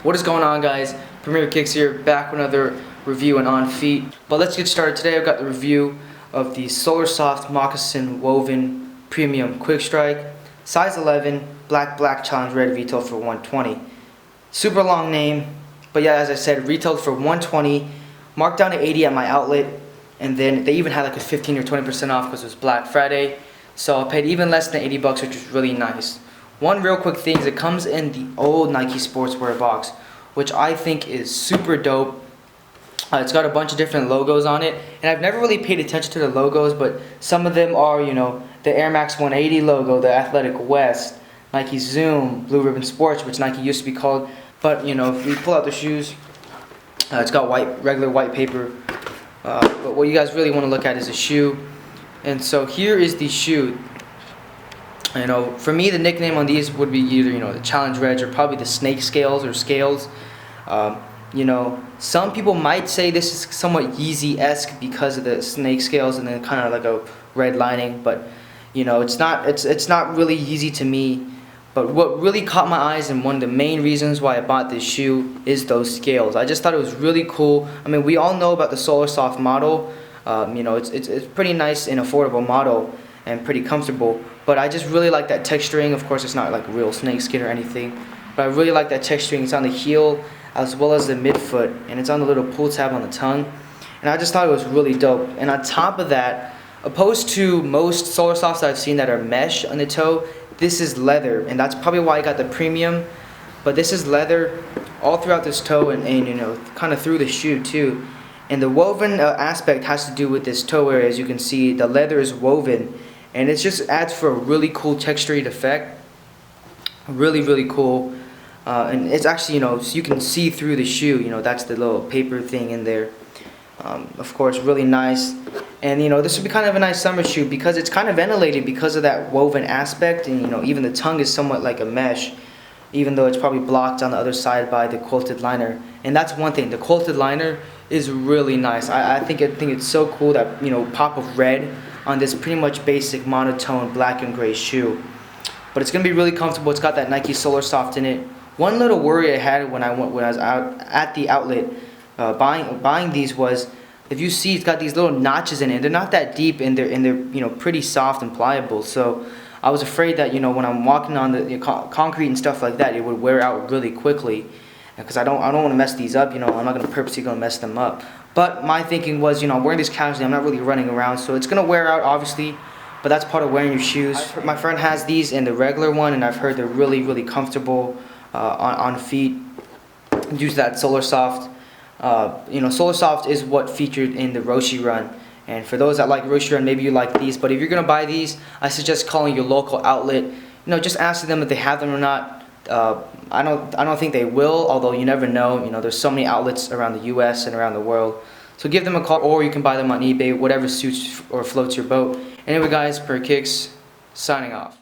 What is going on, guys? Premier Kicks here, back with another review and on feet. But let's get started. Today I've got the review of the Solarsoft Moccasin Woven Premium Quick Strike, size 11, black challenge red, retail for $120. Super long name, but yeah, as I said, retailed for $120, marked down to $80 at my outlet, and then they even had like a 15 or 20% off because it was Black Friday. So I paid even less than $80, which was really nice. One real quick thing is it comes in the old Nike sportswear box, which I think is super dope. It's got a bunch of different logos on it, and I've never really paid attention to the logos, but some of them are, you know, the Air Max 180 logo, the Athletic West, Nike Zoom, Blue Ribbon Sports, which Nike used to be called. But you know, if we pull out the shoes, it's got regular white paper. But what you guys really want to look at is the shoe. And so here is the shoe. You know, for me, the nickname on these would be either, you know, the Challenge Reds or probably the Snake Scales or Scales. You know, some people might say this is somewhat Yeezy-esque because of the snake scales and then kind of like a red lining, but you know, it's not really Yeezy to me. But what really caught my eyes and one of the main reasons why I bought this shoe is those scales. I just thought it was really cool. I mean, we all know about the Solarsoft model. You know, it's pretty nice and affordable model and pretty comfortable, but I just really like that texturing. Of course, it's not like real snake skin or anything, but I really like that texturing. It's on the heel as well as the midfoot, and it's on the little pull tab on the tongue, and I just thought it was really dope. And on top of that, opposed to most Solarsofts I've seen that are mesh on the toe, this is leather, and that's probably why I got the premium. But this is leather all throughout this toe and you know, kind of through the shoe too. And the woven aspect has to do with this toe area. As you can see, the leather is woven, and it just adds for a really cool textured effect. Really cool. And it's actually, you know, so you can see through the shoe. You know, that's the little paper thing in there. Of course, really nice. And you know, this would be kind of a nice summer shoe because it's kind of ventilated because of that woven aspect. And you know, even the tongue is somewhat like a mesh, even though it's probably blocked on the other side by the quilted liner. And that's one thing, the quilted liner is really nice. I think it's so cool that, you know, pop of red on this pretty much basic monotone black and gray shoe. But it's gonna be really comfortable. It's got that Nike Solarsoft in it. One little worry I had when I was out at the outlet buying these was, if you see, it's got these little notches in it. They're not that deep, and they're you know, pretty soft and pliable. So I was afraid that, you know, when I'm walking on the concrete and stuff like that, it would wear out really quickly. Because I don't want to mess these up. You know, I'm not gonna purposely mess them up. But my thinking was, you know, I'm wearing these casually. I'm not really running around, so it's gonna wear out, obviously. But that's part of wearing your shoes. My friend has these in the regular one, and I've heard they're really comfortable on feet. Use that Solarsoft. You know, Solarsoft is what featured in the Roshi run. And for those that like Roshi run, maybe you like these. But if you're gonna buy these, I suggest calling your local outlet. You know, just asking them if they have them or not. I don't think they will, although you never know. You know, there's so many outlets around the US and around the world. So give them a call, or you can buy them on eBay, whatever suits or floats your boat. Anyway, guys, Per Kicks, signing off.